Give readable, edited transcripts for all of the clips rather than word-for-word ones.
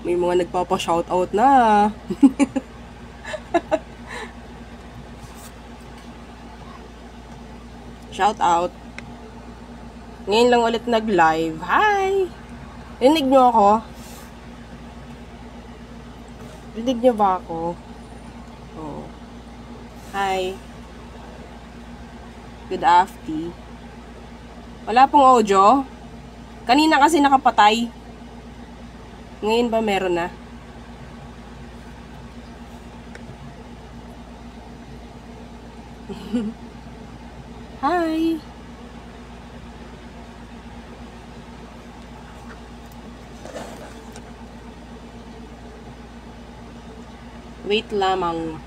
May mga nagpapa-shoutout na. Shoutout. Ngayon lang ulit nag-live. Hi! Rinig nyo ako? Rinig nyo ba ako? Oh. Hi. Good afternoon. Wala pong audio. Kanina kasi nakapatay. Ngayon ba meron na? Hi. Wait lamang.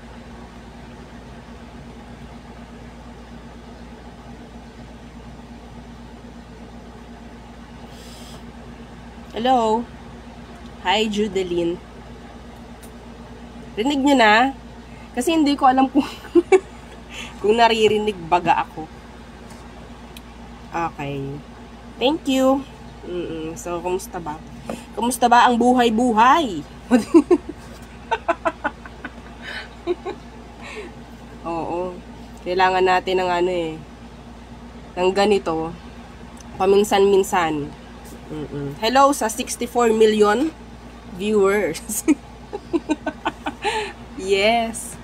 Hello. Hi, Judeline. Rinig nyo na? Kasi hindi ko alam kung kung naririnig baga ako. Okay. Thank you. So, kumusta ba? Kumusta ba ang buhay-buhay? Oo. Kailangan natin ng ano eh. Ng ganito. Paminsan-minsan. Hello sa 64 million viewers. Yes.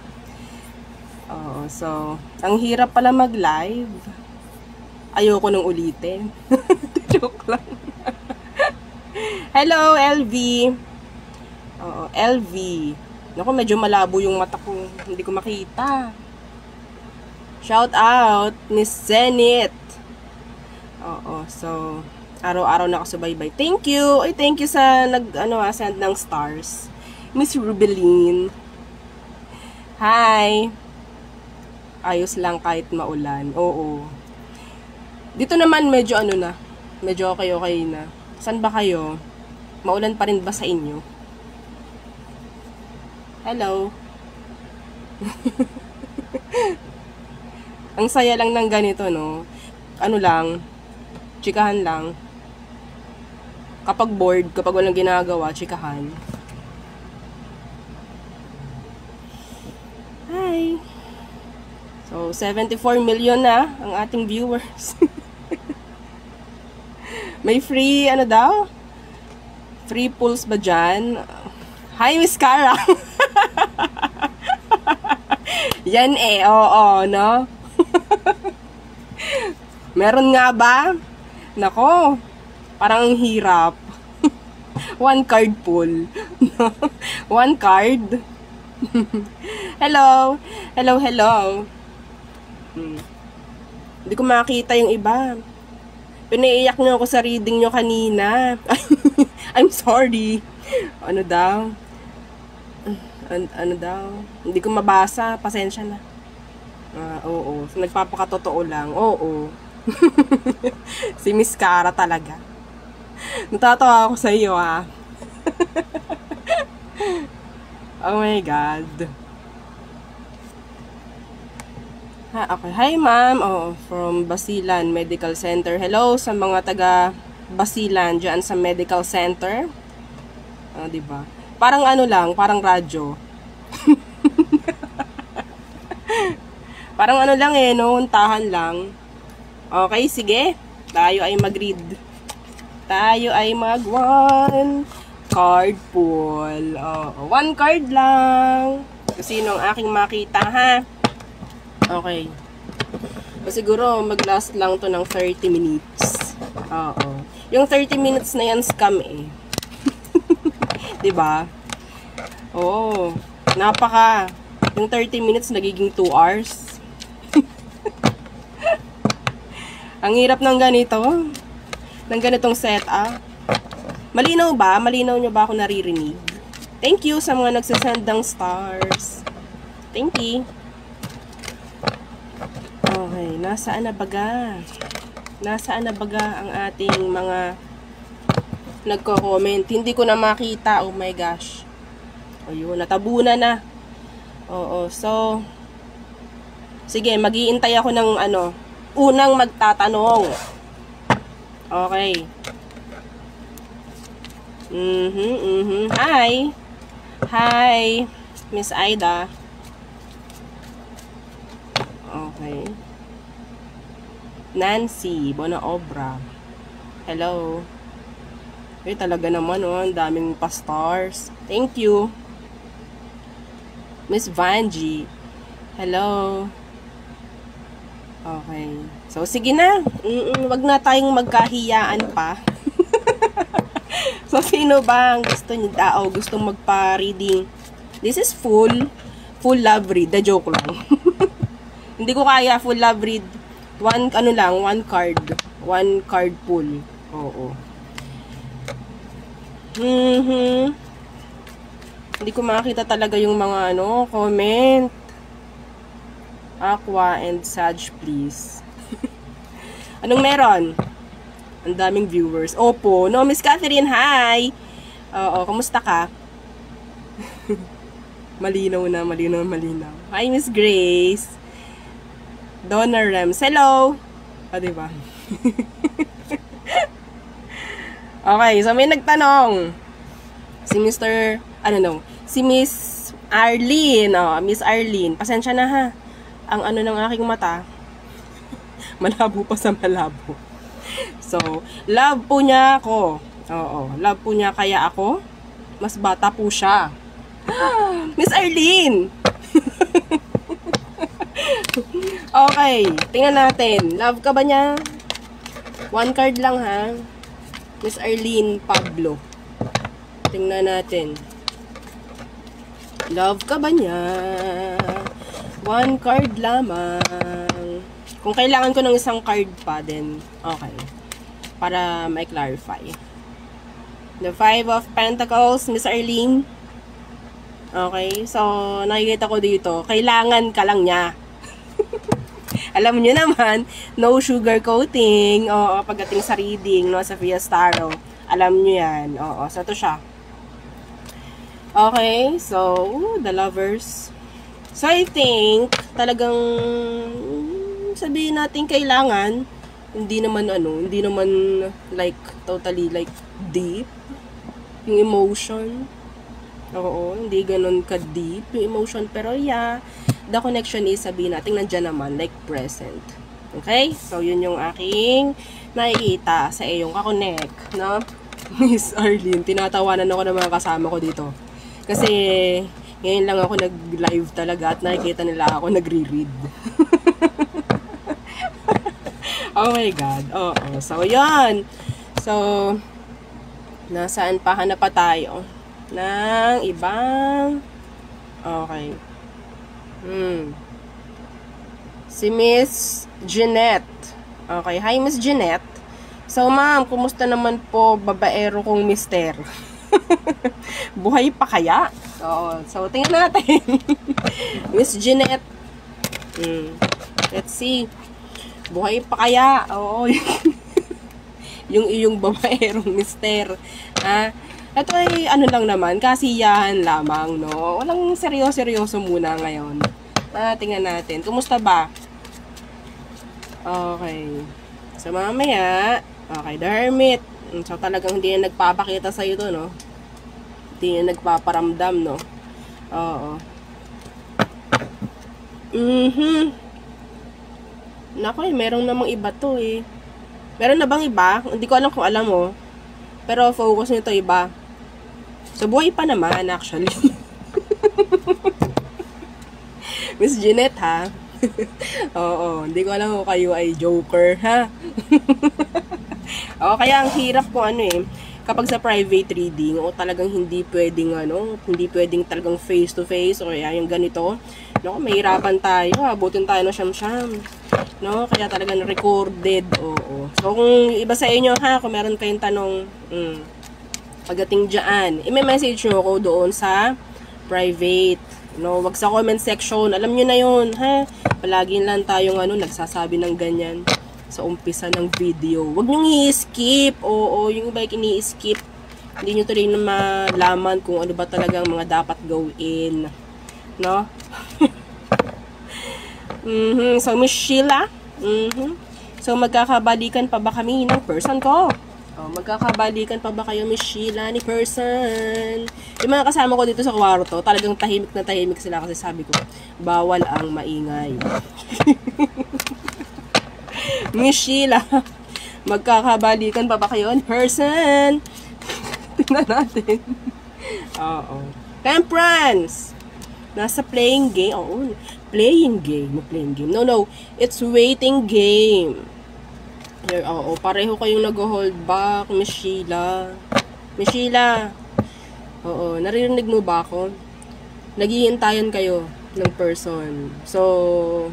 Oo. So, ang hirap pala mag-live. Ayoko nang ulitin. Joke lang. Hello, LV. Oo, LV. Naku, medyo malabo yung mata ko. Hindi ko makita. Shout out, Miss Zenith. Oo, so, araw-araw nakasubaybay. Thank you. Ay, thank you sa send ng stars. Miss Rubeline. Hi. Ayos lang kahit maulan. Oo. Dito naman medyo na. Medyo okay na. San ba kayo? Maulan pa rin ba sa inyo? Hello. Ang saya lang ng ganito, no? Ano lang, chikahan lang. Kapag bored, kapag walang ginagawa, chikahan. Hi. So, 74 million na ang ating viewers. May free, daw? Free pulls ba dyan? Hi, Miss Cara. Yan oo, no? Meron nga ba? Nako, parang ang hirap. One card pull. One card. Hello. Hello. Hindi ko makita yung iba. Pinaiyak nyo ako sa reading nyo kanina. I'm sorry. Ano daw? Hindi ko mabasa. Pasensya na. Oo. So, nagpapakatotoo lang. Oo. Si Miss Cara talaga. Natatawa ako sa iyo, ha. Oh my God. Okay. Hi, ma'am. From Basilan Medical Center. Hello sa mga taga Basilan dyan sa Medical Center. Diba? Parang lang, parang radyo. Parang lang no? Untahan lang. Okay, sige. Tayo ay mag-read. Tayo ay mag-one card pull. One card lang. Kasi nung aking makita, ha? Okay. So, siguro, mag-last lang to ng 30 minutes. Oo. Yung 30 minutes na yan, scam eh. Diba? Oo. Napaka. Yung 30 minutes, nagiging 2 hours. Ang hirap ng ganito. Ng ganitong setup. Malinaw ba? Malinaw nyo ba ako naririnig? Thank you sa mga nagsasend ng stars. Thank you. Okay, nasaan na baga? Nasaan na baga ang ating mga nagko-comment? Hindi ko na makita. Oh my gosh. Ayun, natabunan na. Oo, so sige, mag-iintay ako ng unang magtatanong. Okay. Hi! Hi, Miss Aida. Okay. Nancy Bonaobra. Hello. Eh, talaga naman, oh. Ang daming pa-stars. Thank you. Miss Vanji. Hello. Okay. So, sige na. Wag na tayong magkahiyaan pa. So, sino ba ang gusto niyo daw? Gustong magpa-reading? This is full love read. The joke lang. Hindi ko kaya full love read. One card. One card pull. Oo. Hindi ko makita talaga yung mga comment. Aqua and Sag, please. Anong meron? Ang daming viewers. Opo. No, Miss Catherine, hi! Oo, kamusta ka? malinaw. Hi, Miss Grace. Donna Rems. Hello! O, diba? Okay, so may nagtanong. Si Miss Arlene. Oh, Miss Arlene. Pasensya na ha. Ang ng aking mata. Malabo pa sa malabo. So, love po niya ako. Oo, love po niya kaya ako. Mas bata po siya. Miss Arlene! Okay, tingnan natin. Love ka ba niya? One card lang ha. Miss Arlene Pablo. Tingnan natin. Love ka ba niya? One card lamang. Kung kailangan ko ng isang card pa, then okay. Para may clarify. The Five of Pentacles, Miss Arlene. Okay, so nakikita ko dito, kailangan ka lang niya. Alam niyo naman, no sugar coating. Oo, pagdating sa reading, no, sa Fiestaro. Alam niyo yan. Oo, so ito siya. Okay, so, the lovers. So, I think, talagang, sabihin natin kailangan, hindi naman like, totally, like, deep, yung emotion. Oo, hindi ganun ka-deep yung emotion, pero yeah, the connection is, sabihin natin, nandyan naman, like, present. Okay? So, yun yung aking nakikita sa iyong kakonect, no? Miss Arlene, tinatawanan ako ng mga kasama ko dito. Kasi, ngayon lang ako nag-live talaga at nakikita nila ako nagre-read. Oh my God. Oo. So, yan. So, nasaan pa? Hanap pa tayo ng ibang okay. Si Miss Jeanette. Okay. Hi, Miss Jeanette. So, ma'am, kumusta naman po babaero kong mister? Buhay pa kaya? Oo. So, tingnan natin. Miss Jeanette. Let's see. Buhay pa kaya? Oo. Yung iyong babaerong mister. Ha? Ito ay lang naman. Kasiyahan lamang, no? Walang seryoso muna ngayon. Tingnan natin. Kumusta ba? Okay. So, mamaya. Okay, the Hermit. So, talagang hindi na nagpapakita sa'yo to, no? Hindi na nagpaparamdam, no? Oo. Naku, meron namang iba to, eh. Meron na bang iba? Hindi ko alam kung alam mo. Pero focus nito iba. So, buhay pa naman, actually. Miss Jeanette, ha? Oo, hindi ko alam kung kayo ay joker, ha? O, kaya ang hirap ko kapag sa private reading, o talagang hindi pwedeng talagang face to face, o kaya yung ganito, no, mahirapan tayo, abutin tayo ng siyam-siyam, no, kaya talagang recorded, oo. So, kung iba sa inyo, ha, kung meron kayong tanong, pagdating dyan, may message nyo ako doon sa private, no, wag sa comment section, alam nyo na yun, ha, palagi lang tayong, nagsasabi ng ganyan, sa umpisa ng video. Huwag nyo i-skip. Oo, yung iba ini-skip. Hindi nyo tuloy na malaman kung ano ba talagang mga dapat gawin. No? So, Miss Sheila. So, magkakabalikan pa ba kami ng person ko? Oh, magkakabalikan pa ba kayo, Miss Sheila, ni person? Yung mga kasama ko dito sa kwarto, talagang tahimik na tahimik sila kasi sabi ko, bawal ang maingay. Miss Sheila, magkakabalikan pa ba kayo in person? Tingnan natin. Oo. Temperance! Nasa playing game. Oo. Playing game. Playing game. No. It's waiting game. Here, oo. Pareho kayong nag-hold back, Miss Sheila. Miss Sheila. Oo. Naririnig mo ba ako? Naghihintayan kayo ng person. So,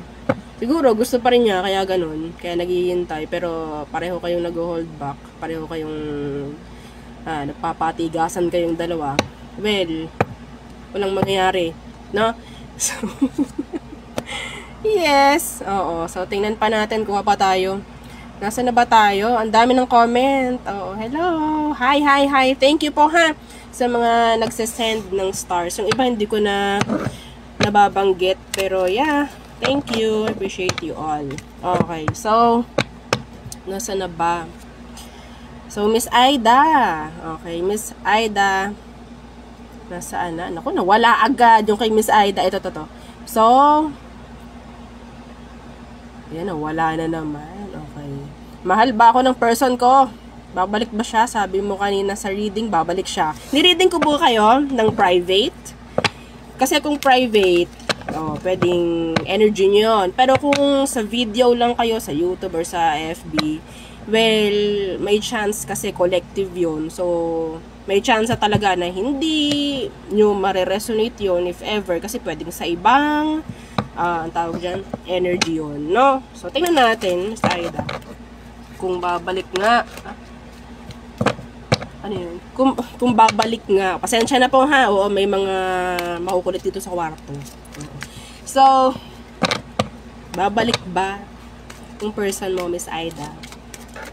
siguro gusto pa rin niya, kaya ganun. Kaya naghihintay. Pero pareho kayong nag-hold back. Pareho kayong nagpapatigasan kayong dalawa. Well, walang mangyayari. No? So, yes. Oo. So, tingnan pa natin kung pa tayo. Nasaan na ba tayo? Ang dami ng comment. Oo. Hello. Hi. Thank you po ha sa mga nagsasend ng stars. Yung iba hindi ko na nababanggit. Pero yeah. Thank you. Appreciate you all. Okay. So, nasaan na ba? So, Miss Aida. Okay. Miss Aida. Nasaan na? Naku, nawala agad yung kay Miss Aida. Ito. So, yan, nawala na naman. Okay. Mahal ba ako ng person ko? Babalik ba siya? Sabi mo kanina sa reading, babalik siya. Ni-reading ko po kayo ng private. Kasi kung private, pwedeng energy nyo yun. Pero kung sa video lang kayo, sa YouTube or sa FB, well, may chance kasi collective yun. So, may chance talaga na hindi nyo mare-resonate yun if ever. Kasi pwedeng sa ibang ang tawag dyan, energy yun, no? So, tingnan natin, Miss Aida. Kung babalik nga. Ano yun? Kung babalik nga. Pasensya na po ha. Oo, may mga makukulit dito sa kwarto. So, babalik ba yung person mo, Miss Aida?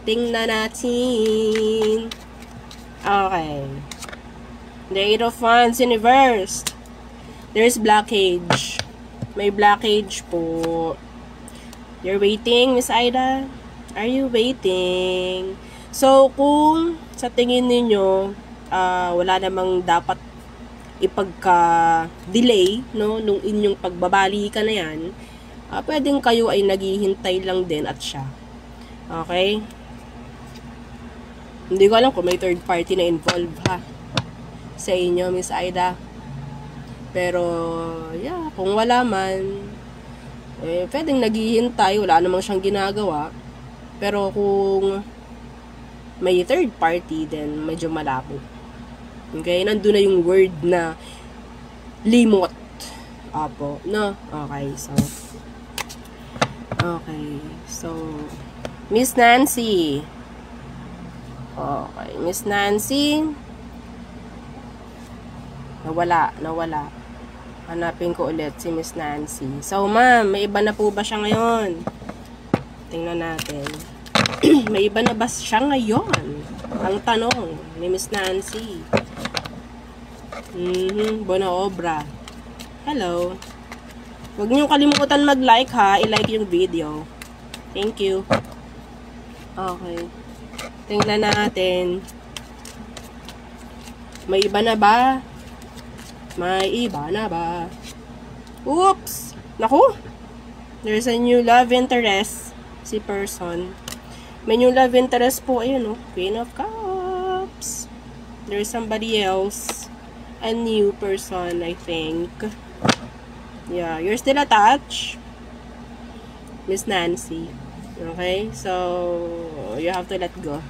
Tingnan natin. Okay. The Eight of Wands, Universe. There's blockage. May blockage po. You're waiting, Miss Aida? Are you waiting? So, kung sa tingin ninyo, wala namang dapat ipagka-delay, no, nung inyong pagbabalikan na yan, pwedeng kayo ay naghihintay lang din at siya. Okay? Hindi ko alam kung may third party na involved, ha? Sa inyo, Miss Aida. Pero, yeah, kung wala man, pwedeng naghihintay, wala namang siyang ginagawa. Pero kung may third party, then medyo malabo. Okay? Nandun na yung word na limot. Apo. No? Okay, so. Okay, so. Miss Nancy. Okay, Miss Nancy. Nawala. Hanapin ko ulit si Miss Nancy. So, ma'am, may iba na po ba siya ngayon? Tingnan natin. May iba na ba siya ngayon? Ang tanong ni Miss Nancy. Bona obra. Hello. Huwag niyong kalimutan mag-like ha. I-like yung video. Thank you. Okay. Tingnan natin. May iba na ba? May iba na ba? Oops! Naku! There's a new love interest. Si person. May new love interest po. Ayun, oh. Queen of Cups. There's somebody else. A new person, I think. Yeah, you're still attached. Miss Nancy. Okay? So, you have to let go.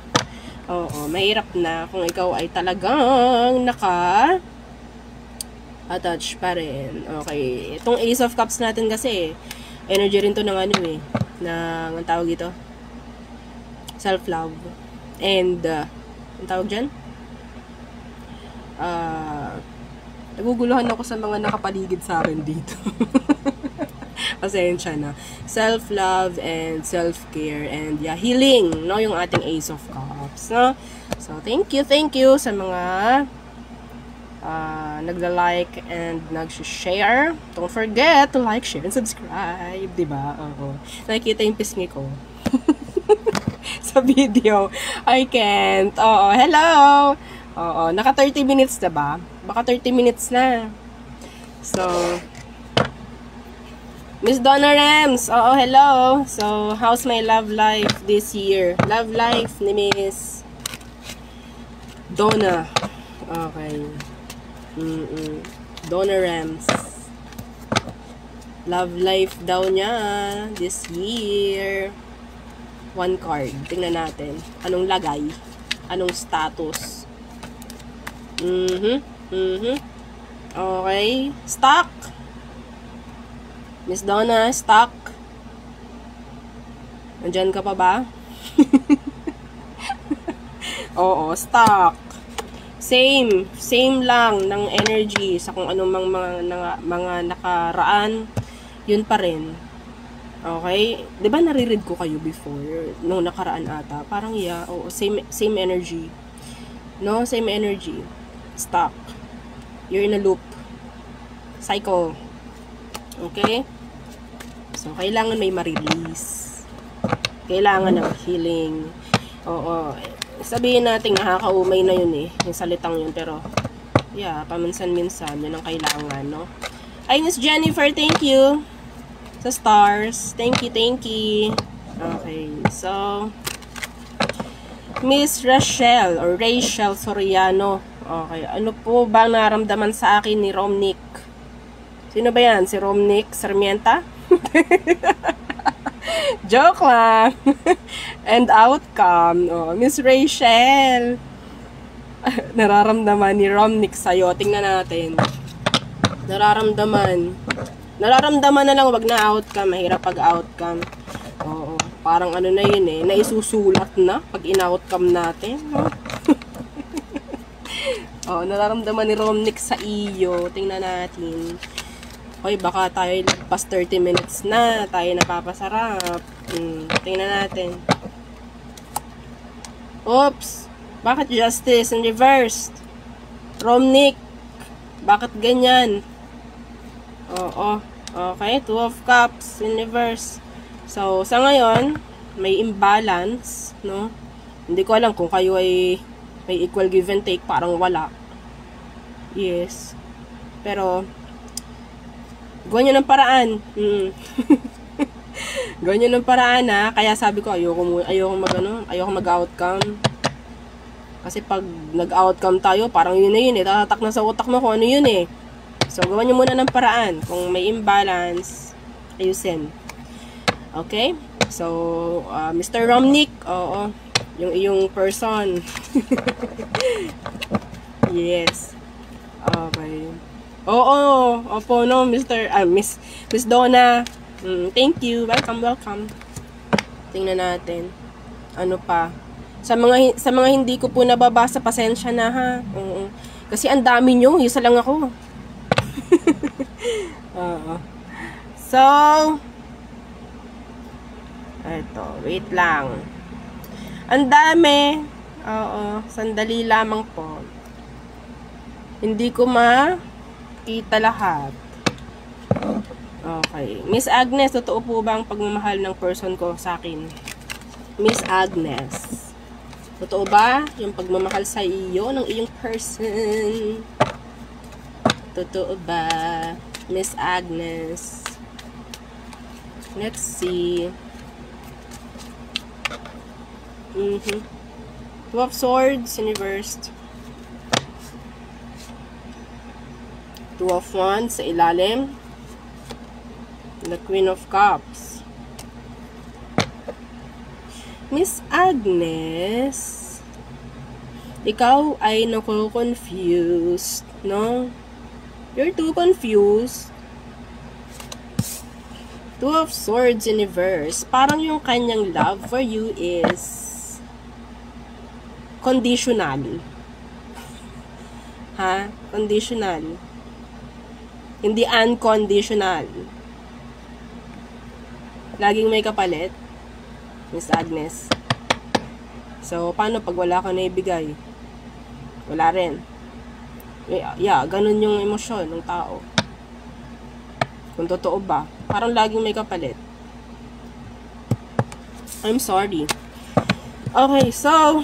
Oo, mahirap na kung ikaw ay talagang attach pa rin. Okay. Itong Ace of Cups natin kasi, energy rin to ng ano eh. Ng, ang tawag ito? Self-love. And, ang tawag dyan? Naguguluhan ako sa mga nakapaligid sa akin dito. Pasensya na. Self-love and self-care and yeah, healing, no? Yung ating Ace of Cups, no? So, thank you sa mga nagla-like and nag-share. Don't forget to like, share, and subscribe. Diba? Oo. Nakikita yung pisngi ko. So, sa video. I can't. Oo, hello! Oo, naka 30 minutes na ba? Baka 30 minutes na. So, Miss Donna Rams, oo, hello. So, how's my love life this year? Love life ni Miss Donna. Okay. Donna Rams. Love life daw niya this year. One card. Tingnan natin. Anong lagay? Anong status? Okay. Stock. Miss Donna, stock. Nandyan ka pa ba? Oo, stock. Same lang ng energy sa kung anong mga nakaraan, yun pa rin. Okay? 'Di ba nare-read ko kayo before nung nakaraan ata? Parang yeah, oo, same energy. No, same energy. Stock. You're in a loop. Cycle. Okay? So, kailangan may ma-release. Kailangan ng healing. Oo. Sabihin natin, nakakaumay na yun eh. Yung salitang yun. Pero, yeah, paminsan-minsan, yun ang kailangan, no? Ay, Miss Jennifer, thank you. Sa stars. Thank you. Okay. So, Miss Rachel, or Rachel Soriano. Okay. Ano po ba naramdaman sa akin ni Romnick? Sino ba yan? Si Romnick Sarmienta? Joke lang. And outcome. Oh, Miss Rachel. Nararamdaman ni Romnick sa'yo. Tingnan natin. Nararamdaman na lang, wag na outcome. Mahirap pag outcome. Oo. Parang ano na yun eh. Naisusulat na pag in-outcome natin. No? Oo, nararamdaman ni Romnick sa iyo. Tingnan natin. Hoy, baka tayo past 30 minutes na. Tayo napapasarap. Tingnan natin. Oops! Bakit justice in reverse? Romnick, bakit ganyan? Oo. Okay, 2 of cups in reverse. So, sa ngayon, may imbalance, no? Hindi ko alam kung kayo ay may equal give and take. Parang wala. Yes. Pero, gawin nyo ng paraan. Gawin nyo ng paraan ha. Kaya sabi ko, ayoko mag-outcome. Kasi pag nag-outcome tayo, parang yun na yun eh. Tatatak na sa utak mo kung ano yun eh. So, gawin nyo muna ng paraan. Kung may imbalance, ayusin. Okay? So, Mr. Romnick, oo. Yung iyong person. Yes. Okay. Oo, opo, no, Miss Donna. Thank you. Welcome. Tingnan natin. Ano pa? Sa mga hindi ko po nababasa, pasensya na ha. Kasi ang dami nyo, isa lang ako. So, eto, wait lang. Ang dami. Oo, sandali lamang po. Hindi ko kita lahat. Okay. Miss Agnes, totoo po ba ang pagmamahal ng person ko sa akin? Miss Agnes, totoo ba yung pagmamahal sa iyo ng iyong person? Totoo ba? Miss Agnes. Let's see. 2 of Swords in reverse. 2 of Wands sa ilalim. The Queen of Cups. Miss Agnes, ikaw ay naku-confused, no? You're too confused. 2 of Swords in reverse. Parang yung kanyang love for you is conditional. Ha? Conditional. Hindi unconditional. Laging may kapalit, Miss Agnes. So, paano pag wala ka na ibigay? Wala rin. Yeah, ganun yung emosyon ng tao. Kung totoo ba? Parang laging may kapalit. I'm sorry. Okay, so,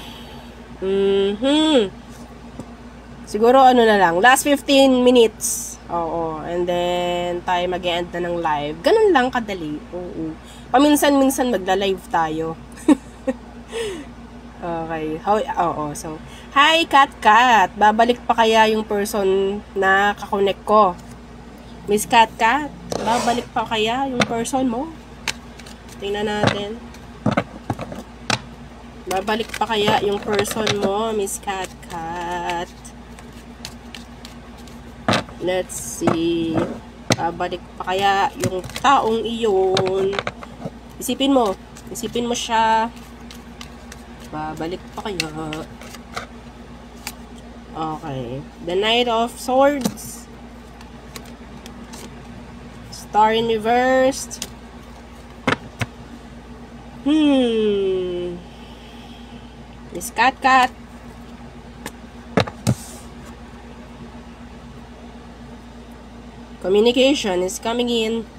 siguro ano na lang, last 15 minutes. Oo, and then tayo mag-e-end na ng live. Ganun lang kadali. Oo. Paminsan-minsan magla-live tayo. Okay. Oo, so, hi, Kat. Babalik pa kaya yung person na kakonect ko? Miss Kat, babalik pa kaya yung person mo? Tingnan natin. Babalik pa kaya yung person mo, Miss Kat? Let's see. Babalik pa kaya yung taong iyon? Isipin mo siya. Babalik pa kaya? Okay. The Knight of Swords. Star in reversed. Miss Kat. Communication is coming in.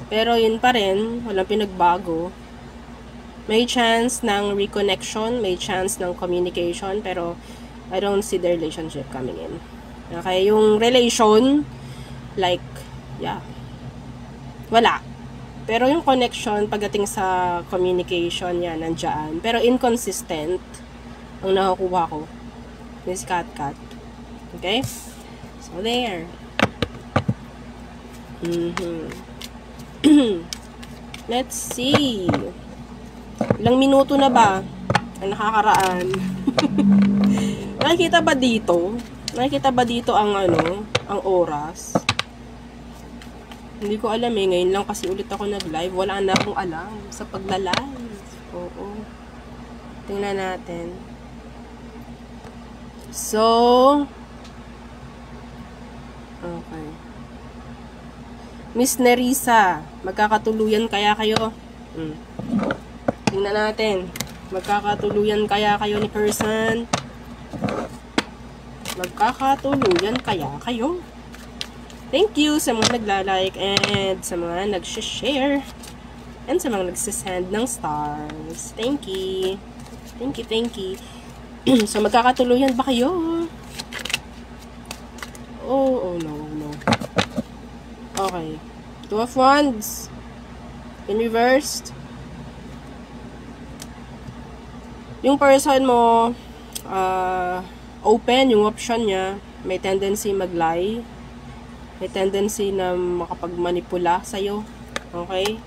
Pero yun pa rin, walang pinagbago. May chance ng reconnection, may chance ng communication, pero I don't see the relationship coming in. Okay, yung relation, like, yeah, wala. Pero yung connection, pagdating sa communication, yan, nandyan. Pero inconsistent ang nakukuha ko. Miss Kat. Okay? So, there. Let's see. Ilang minuto na ba ang nakakaraan? Nakikita ba dito? Ang ang oras? Hindi ko alam eh. Ngayon lang kasi ulit ako nag-live. Wala na akong alam sa pagla-live. Oo. Tingnan natin. So, okay. Miss Nerissa, magkakatuluyan kaya kayo? Tingnan natin. Magkakatuluyan kaya kayo ni person? Magkakatuluyan kaya kayo? Thank you sa mga nagla-like and sa mga nag-share and sa mga nagsisend ng stars. Thank you. So, magkakatuluyan ba kayo? Oh no. Okay. Two of Wands. In reversed. Yung person mo, open yung option niya. May tendency mag-lie. May tendency na makapag-manipula sa'yo. Okay?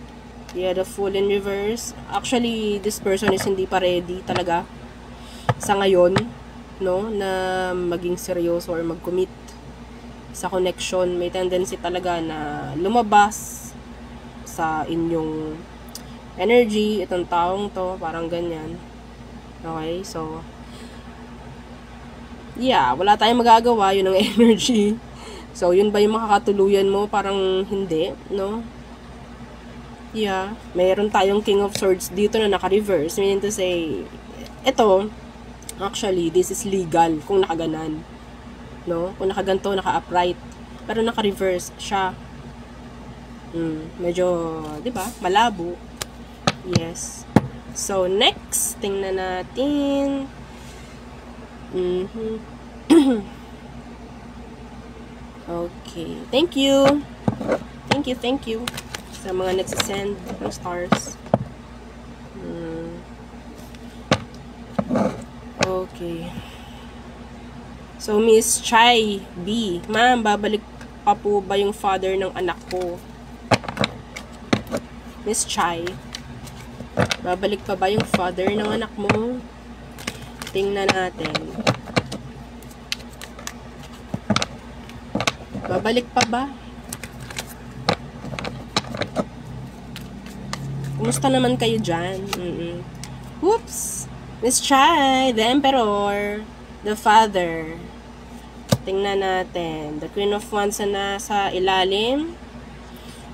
Yeah, the Fool in reverse. Actually, this person is hindi pa ready talaga sa ngayon, no? Na maging seryoso or mag-commit sa connection. May tendency talaga na lumabas sa inyong energy. Itong taong to, parang ganyan. Okay, so yeah, wala tayong magagawa, yun ang energy. So, yun ba yung makakatuluyan mo? Parang hindi, no? Yeah, mayroon tayong King of Swords dito na naka-reverse. Meaning to say, ito, actually, this is legal kung nakaganan. No? Kung nakaganto, naka-upright. Pero naka-reverse siya. Medyo, di ba? Malabo. Yes. So, next, tingnan natin. Okay. Thank you sa mga nagsisend ng stars. Okay. So, Miss Chai B. Ma'am, babalik pa po ba yung father ng anak ko? Miss Chai, babalik pa ba yung father ng anak mo? Tingnan natin. Babalik pa ba? Kumusta naman kayo dyan? Whoops! Miss Chai, the Emperor, the Father. Tingnan natin. The Queen of Wands na nasa ilalim.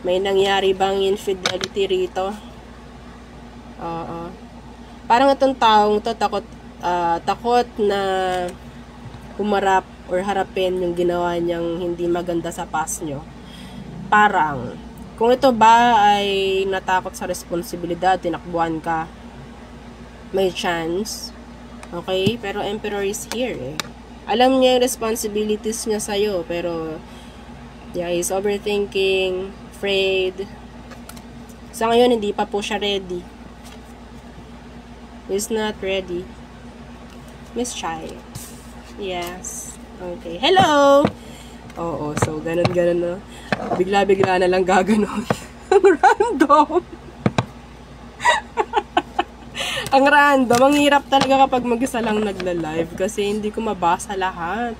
May nangyari bang infidelity rito? Parang itong taong to takot na humarap or harapin yung ginawa niyang hindi maganda sa past nyo. Parang, kung ito ba ay natakot sa responsibilidad, tinakbuhan ka, May chance. Okay? Pero Emperor is here eh. Alam niya yung responsibilities niya sa'yo, pero yeah, he's overthinking, afraid. Sa ngayon, hindi pa po siya ready. He's not ready. Miss Chai. Yes. Okay. Hello! Oo, so ganun-ganun na. Bigla-bigla na lang gaganon. Ang random. Ang random. Ang hirap talaga kapag mag-isa lang nagla-live kasi hindi ko mabasa lahat.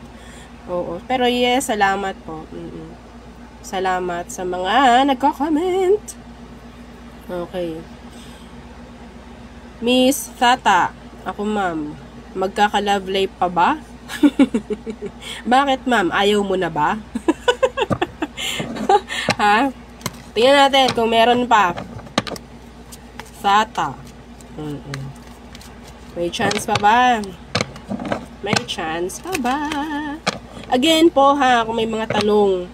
Oo. Pero yes, salamat po. Salamat sa mga nagko-comment. Okay. Miss Tata. Ako, ma'am. Magkaka-love life pa ba? Bakit, ma'am? Ayaw mo na ba? Ha? Tingnan natin kung meron pa. Tata. May chance pa ba? May chance pa ba? Again po ha, kung may mga tanong,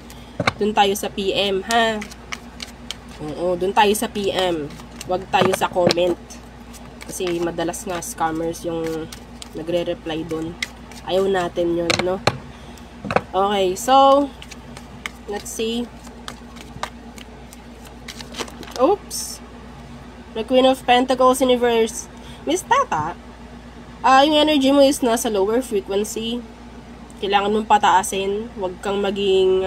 dun tayo sa PM ha. Oo, dun tayo sa PM. Huwag tayo sa comment. Kasi madalas nga scammers yung nagre-reply dun. Ayaw natin yun, no? Okay, so let's see. Oops. The Queen of Pentacles Universe. Miss Tata, yung energy mo is nasa lower frequency. Kailangan mong pataasin. Huwag kang maging,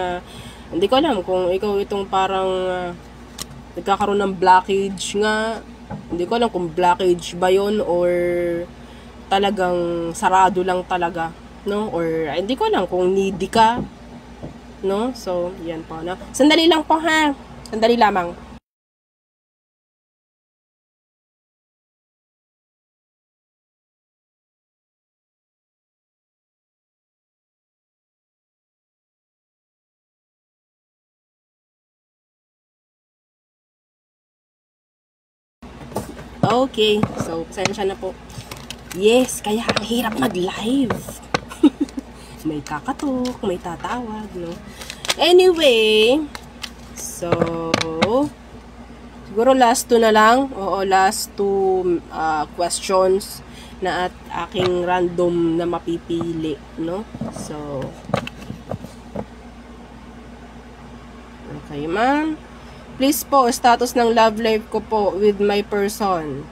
hindi ko alam kung ikaw itong parang nagkakaroon ng blockage nga. Hindi ko alam kung blockage ba yun or talagang sarado lang talaga. No? Or hindi ko alam kung needy ka. No? So, yan po. No? Sandali lang po ha. Sandali lamang. Okay, so pasensya na po. Yes, kaya ang hirap mag-live. May kakatok, may tatawag, no? Anyway, so siguro last two na lang. Oo, last two questions na at aking random na mapipili, no? So okay, ma'am. Please po, status ng love life ko po with my person.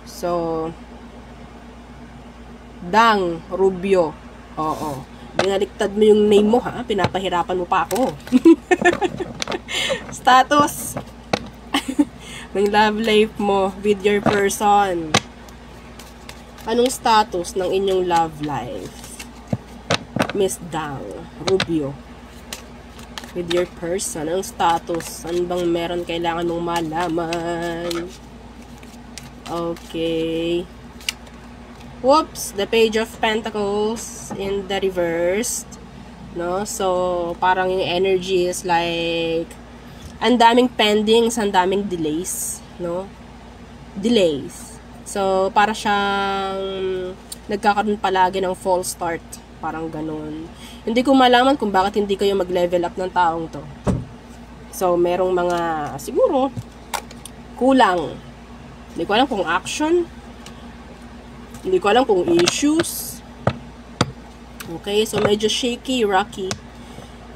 So, Dang Rubio. Oo. Binaliktad mo yung name mo, ha? Pinapahirapan mo pa ako. Status ng love life mo with your person. Anong status ng inyong love life? Miss Dang Rubio. With your person, ang status, ano bang meron kailangan mong malaman? Okay. Whoops, the Page of Pentacles in the reversed. No? So, parang yung energy is like, ang daming pendings, ang daming delays. No? Delays. So, para siyang nagkakaroon palagi ng false start. Parang ganun. Hindi ko malaman kung bakit hindi kayo mag-level up ng taong to. So, merong mga, siguro, kulang. Hindi ko alam kung action. Hindi ko alam kung issues. Okay, so medyo shaky, rocky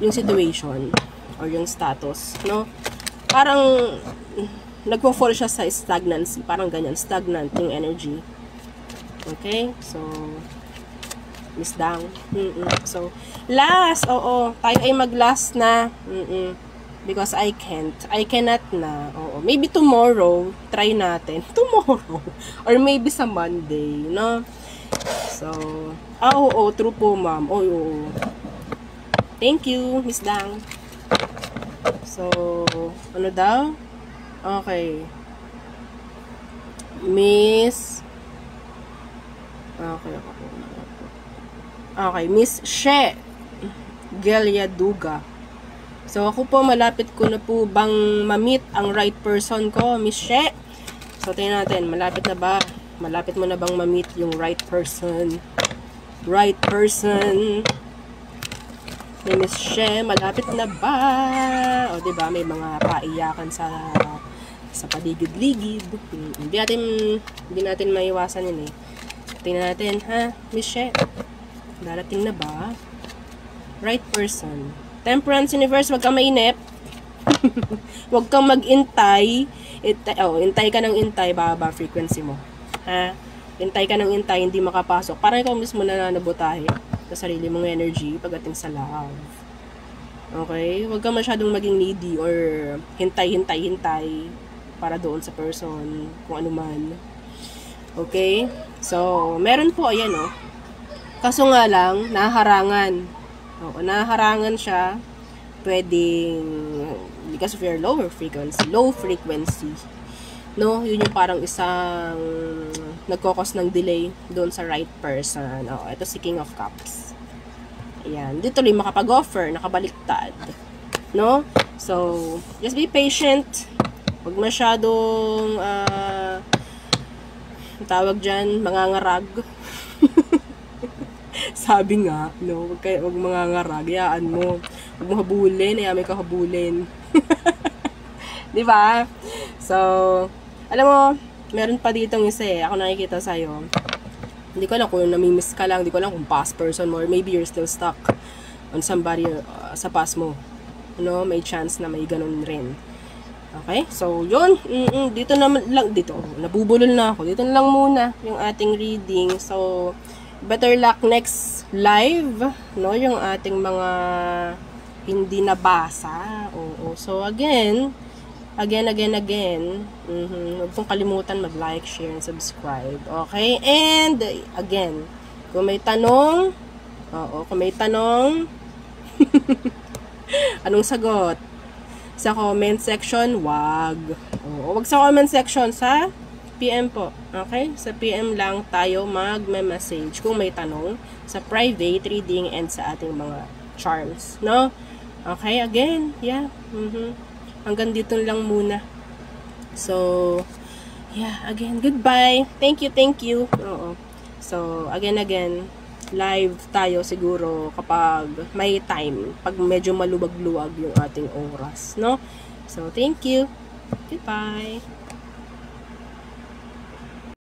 yung situation or yung status, no? Parang, nagpo-fall siya sa stagnancy. Parang ganyan, stagnant yung energy. Okay, so Miss Dang. So, last, oo. Tayo ay mag-last na. Because I can't. I cannot na. Oo. Maybe tomorrow, try natin. Tomorrow. Or maybe sa Monday, no? So, oo, true po, ma'am. Oo. Thank you, Miss Dang. So, ano daw? Okay. Miss. Okay, Miss She Gelyaduga. So, ako po, malapit ko na po bang ma-meet ang right person ko, Miss She? So, tingnan natin, malapit na ba? Malapit mo na bang ma-meet yung right person? Right person. May Miss She, malapit na ba? O, diba, may mga paiyakan sa sa paligid-ligid. Hindi natin maiwasan yun eh. Tingnan natin, ha? Michelle, darating na ba? Right person. Temperance Universe, wag kang mainip. Wag kang mag-intay. Intay ka ng intay, bababa frequency mo. Ha? Intay ka ng intay, hindi makapasok. Parang ikaw mismo nananabotahe sa sarili mong energy pagdating sa love. Okay? Huwag ka masyadong maging needy or hintay para doon sa person, kung ano man. Okay? So, meron po, ayan o. Kaso nga lang, naharangan. Oo, naharangan siya. Pwedeng, because of your low frequency. No? Yun yung parang isang nagkokos ng delay doon sa right person. Oh, ito si King of Cups. Ayan. Dito tuloy makapag-offer, nakabaliktad. No? So, just be patient. Huwag masyadong tawag dyan, mangangarag. Sabi nga, no? Huwag mangangarag. Yaan mo. Huwag mo habulin. May ka habulin. Diba? So, alam mo, meron pa ditong isa eh. Ako nakikita sa'yo. Hindi ko alam kung namimiss ka lang. Hindi ko alam kung past person mo. Or maybe you're still stuck on somebody sa past mo. No? May chance na may ganun rin. Okay? So, yun. Dito naman lang. Dito. Nabubulol na ako. Dito na lang muna yung ating reading. So, better luck next live. No? Yung ating mga hindi nabasa. Oo. So, again. Huwag pong kalimutan mag-like, share, and subscribe. Okay? And, again, kung may tanong, anong sagot? Sa comment section, wag. Wag sa comment section, sa PM po. Okay? Sa PM lang tayo mag-message kung may tanong sa private reading and sa ating mga charms. No? Okay? Again, yeah. Hanggang dito lang muna. So, yeah, again, goodbye. Thank you. Oo. So, again, live tayo siguro kapag may time. Pag medyo maluwag-luwag yung ating oras, no? So, thank you. Goodbye.